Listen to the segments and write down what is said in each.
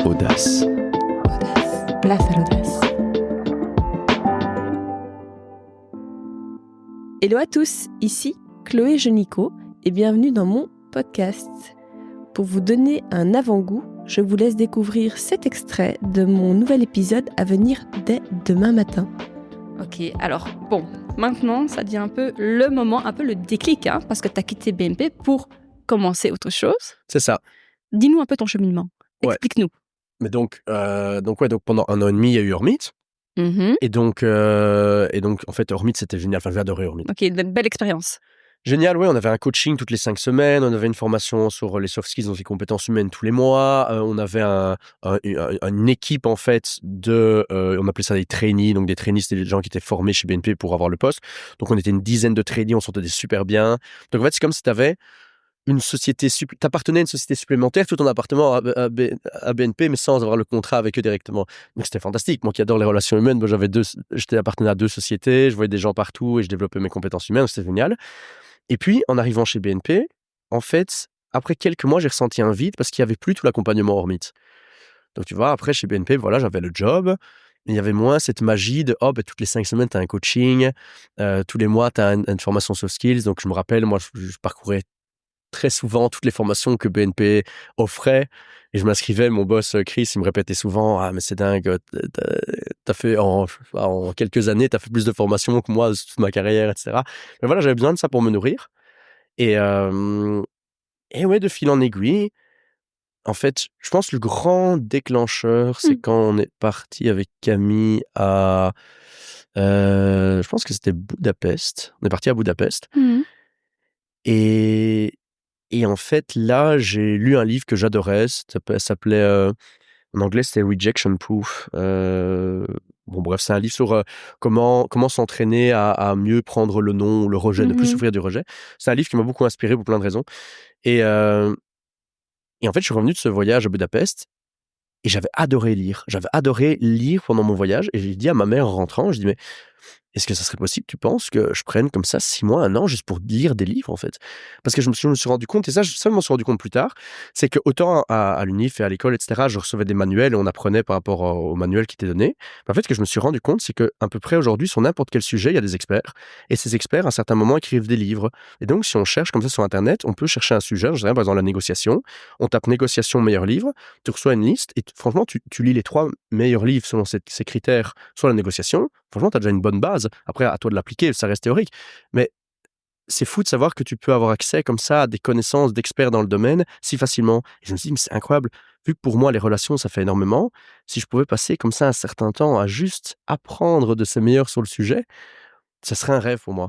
Audace. Place à l'audace. Hello à tous, ici Chloé Genico et bienvenue dans mon podcast. Pour vous donner un avant-goût, je vous laisse découvrir cet extrait de mon nouvel épisode à venir dès demain matin. Ok, alors bon, maintenant ça devient un peu le moment, un peu le déclic, parce que tu as quitté BNP pour commencer autre chose. C'est ça. Dis-nous un peu ton cheminement, Ouais. explique-nous. Mais donc pendant 1 an et demi, il y a eu Hormit. Et donc, en fait, Hormit, c'était génial. Enfin, j'ai adoré Hormit. Ok, une belle expérience. Génial, ouais. On avait un coaching toutes les 5 semaines. On avait une formation sur les soft skills, donc les compétences humaines tous les mois. On avait une équipe, en fait, on appelait ça des trainees. Donc, des trainees, c'était des gens qui étaient formés chez BNP pour avoir le poste. Donc, on était une dizaine de trainees. On s'entendait super bien. Donc, en fait, c'est comme si tu avais une société, t'appartenais à une société supplémentaire tout en appartenant à BNP, mais sans avoir le contrat avec eux directement. Donc c'était fantastique. Moi qui adore les relations humaines, moi j'étais appartenant à 2 sociétés, je voyais des gens partout et je développais mes compétences humaines, c'était génial. Et puis en arrivant chez BNP, en fait, après quelques mois, j'ai ressenti un vide parce qu'il n'y avait plus tout l'accompagnement Hormit. Donc tu vois, après chez BNP, voilà, j'avais le job. Il y avait moins cette magie de toutes les 5 semaines, tu as un coaching, tous les mois, tu as une formation soft skills. Donc je me rappelle, moi je parcourais très souvent toutes les formations que BNP offrait et je m'inscrivais. Mon boss Chris, il me répétait souvent mais c'est dingue, t'as fait en quelques années, t'as fait plus de formations que moi toute ma carrière, etc. Mais voilà, j'avais besoin de ça pour me nourrir et ouais, de fil en aiguille, en fait, je pense le grand déclencheur, c'est quand on est parti avec Camille à je pense que c'était Budapest. On est parti à Budapest et en fait, là, j'ai lu un livre que j'adorais. Ça s'appelait, en anglais, c'était Rejection Proof. Bon, bref, c'est un livre sur comment s'entraîner à mieux prendre le non ou le rejet, ne plus souffrir du rejet. C'est un livre qui m'a beaucoup inspiré pour plein de raisons. Et en fait, je suis revenu de ce voyage à Budapest et j'avais adoré lire. J'avais adoré lire pendant mon voyage et j'ai dit à ma mère en rentrant, je dis: «Mais est-ce que ça serait possible, tu penses, que je prenne comme ça 6 mois, 1 an, juste pour lire des livres, en fait?» Parce que je me suis rendu compte, et ça, je m'en suis rendu compte plus tard, c'est que autant à l'unif et à l'école, etc., je recevais des manuels et on apprenait par rapport aux manuels qui étaient donnés. En fait, ce que je me suis rendu compte, c'est qu'à peu près aujourd'hui, sur n'importe quel sujet, il y a des experts. Et ces experts, à un certain moment, écrivent des livres. Et donc, si on cherche comme ça sur Internet, on peut chercher un sujet, je dirais, par exemple, la négociation. On tape négociation meilleur livre, tu reçois une liste et franchement, tu lis les 3 meilleurs livres selon ces critères sur la négociation. Franchement, tu as déjà une bonne base. Après, à toi de l'appliquer, ça reste théorique. Mais c'est fou de savoir que tu peux avoir accès comme ça à des connaissances d'experts dans le domaine si facilement. Et je me suis dit, mais c'est incroyable. Vu que pour moi, les relations, ça fait énormément, si je pouvais passer comme ça un certain temps à juste apprendre de ces meilleurs sur le sujet, ça serait un rêve pour moi.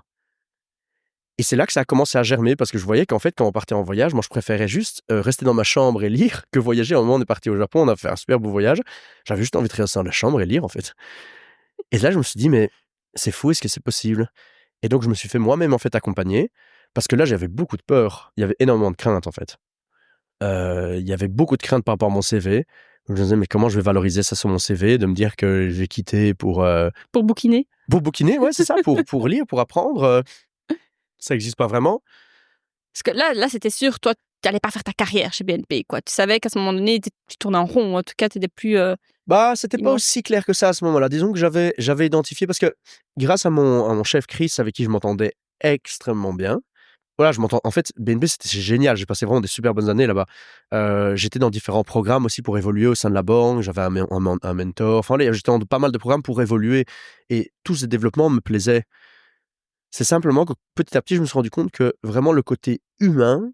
Et c'est là que ça a commencé à germer parce que je voyais qu'en fait, quand on partait en voyage, moi, je préférais juste rester dans ma chambre et lire que voyager. À un moment, on est parti au Japon, on a fait un super beau voyage. J'avais juste envie de rester dans la chambre et lire, en fait. Et là, je me suis dit, mais c'est fou, est-ce que c'est possible? Et donc, je me suis fait moi-même, en fait, accompagner parce que là, j'avais beaucoup de peur. Il y avait énormément de crainte, en fait. Il y avait beaucoup de crainte par rapport à mon CV. Je me disais, mais comment je vais valoriser ça sur mon CV, de me dire que j'ai quitté pour Pour bouquiner, ouais, c'est ça, pour lire, pour apprendre. Ça n'existe pas vraiment. parce que là c'était sûr, toi, tu n'allais pas faire ta carrière chez BNP, quoi. Tu savais qu'à ce moment donné, tu tournais en rond, en tout cas, tu n'étais plus... C'était pas aussi clair que ça à ce moment-là. Disons que j'avais identifié, parce que grâce à mon chef Chris, avec qui je m'entendais extrêmement bien, voilà, en fait, BNP, c'était génial. J'ai passé vraiment des super bonnes années là-bas. J'étais dans différents programmes aussi pour évoluer au sein de la banque. J'avais un mentor. Enfin, j'étais dans pas mal de programmes pour évoluer. Et tous ces développements me plaisaient. C'est simplement que petit à petit, je me suis rendu compte que vraiment le côté humain,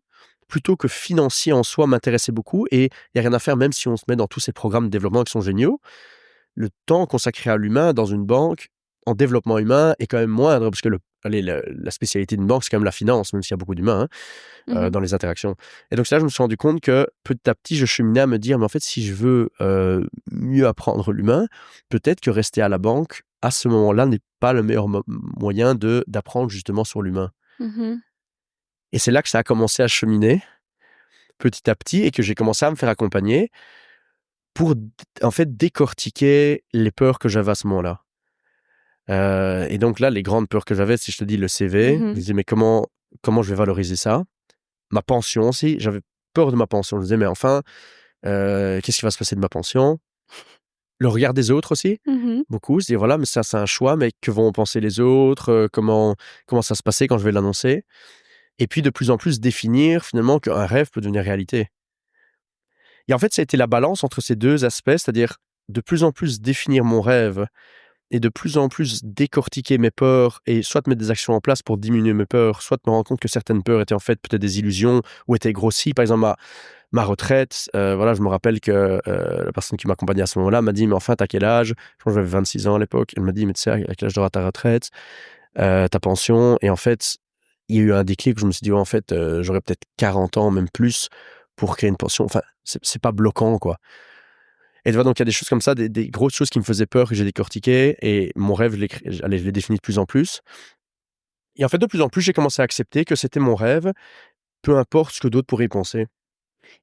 plutôt que financier en soi, m'intéressait beaucoup. Et il n'y a rien à faire, même si on se met dans tous ces programmes de développement qui sont géniaux. Le temps consacré à l'humain dans une banque, en développement humain, est quand même moindre, parce que la spécialité d'une banque, c'est quand même la finance, même s'il y a beaucoup d'humains dans les interactions. Et donc ça, je me suis rendu compte que petit à petit, je cheminais à me dire, mais en fait, si je veux mieux apprendre l'humain, peut-être que rester à la banque, à ce moment-là, n'est pas le meilleur moyen d'apprendre justement sur l'humain. Et c'est là que ça a commencé à cheminer, petit à petit, et que j'ai commencé à me faire accompagner pour en fait décortiquer les peurs que j'avais à ce moment-là. Et donc là, les grandes peurs que j'avais, si je te dis le CV, je me disais, mais comment je vais valoriser ça? Ma pension aussi, j'avais peur de ma pension. Je me disais, mais enfin, Qu'est-ce qui va se passer de ma pension? Le regard des autres aussi, beaucoup. Se dire, voilà, mais ça, c'est un choix, mais que vont penser les autres? Comment ça se passer quand je vais l'annoncer? Et puis, de plus en plus, définir finalement qu'un rêve peut devenir réalité. Et en fait, ça a été la balance entre ces 2 aspects, c'est-à-dire de plus en plus définir mon rêve et de plus en plus décortiquer mes peurs et soit mettre des actions en place pour diminuer mes peurs, soit me rendre compte que certaines peurs étaient en fait peut-être des illusions ou étaient grossies. Par exemple, ma retraite, voilà, je me rappelle que la personne qui m'accompagnait à ce moment-là m'a dit: «Mais enfin, t'as quel âge?» Je pense que j'avais 26 ans à l'époque. Elle m'a dit: «Mais tu sais, à quel âge tu auras ta retraite, ta pension?» Et en fait, il y a eu un déclic où je me suis dit: «Ouais, en fait, j'aurais peut-être 40 ans, même plus, pour créer une pension». Enfin, c'est pas bloquant, quoi. Et tu vois, donc il y a des choses comme ça, des grosses choses qui me faisaient peur, que j'ai décortiquées, et mon rêve, je l'ai défini de plus en plus. Et en fait, de plus en plus, j'ai commencé à accepter que c'était mon rêve, peu importe ce que d'autres pourraient y penser.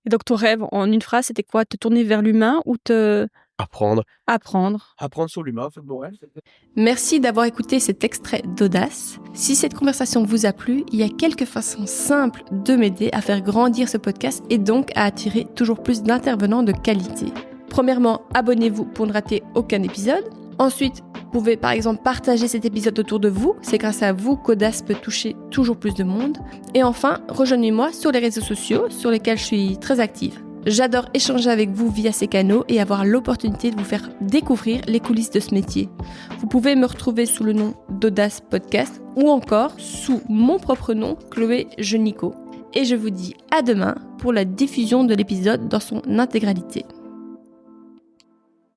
Et donc ton rêve, en une phrase, c'était quoi? Te tourner vers l'humain ou te Apprendre. apprendre? Apprendre sur l'humain, en fait, mon rêve, c'était... Merci d'avoir écouté cet extrait d'Audace. Si cette conversation vous a plu, il y a quelques façons simples de m'aider à faire grandir ce podcast et donc à attirer toujours plus d'intervenants de qualité. Premièrement, abonnez-vous pour ne rater aucun épisode. Ensuite, vous pouvez par exemple partager cet épisode autour de vous. C'est grâce à vous qu'Audace peut toucher toujours plus de monde. Et enfin, rejoignez-moi sur les réseaux sociaux sur lesquels je suis très active. J'adore échanger avec vous via ces canaux et avoir l'opportunité de vous faire découvrir les coulisses de ce métier. Vous pouvez me retrouver sous le nom d'Audace Podcast ou encore sous mon propre nom, Chloé Genico. Et je vous dis à demain pour la diffusion de l'épisode dans son intégralité.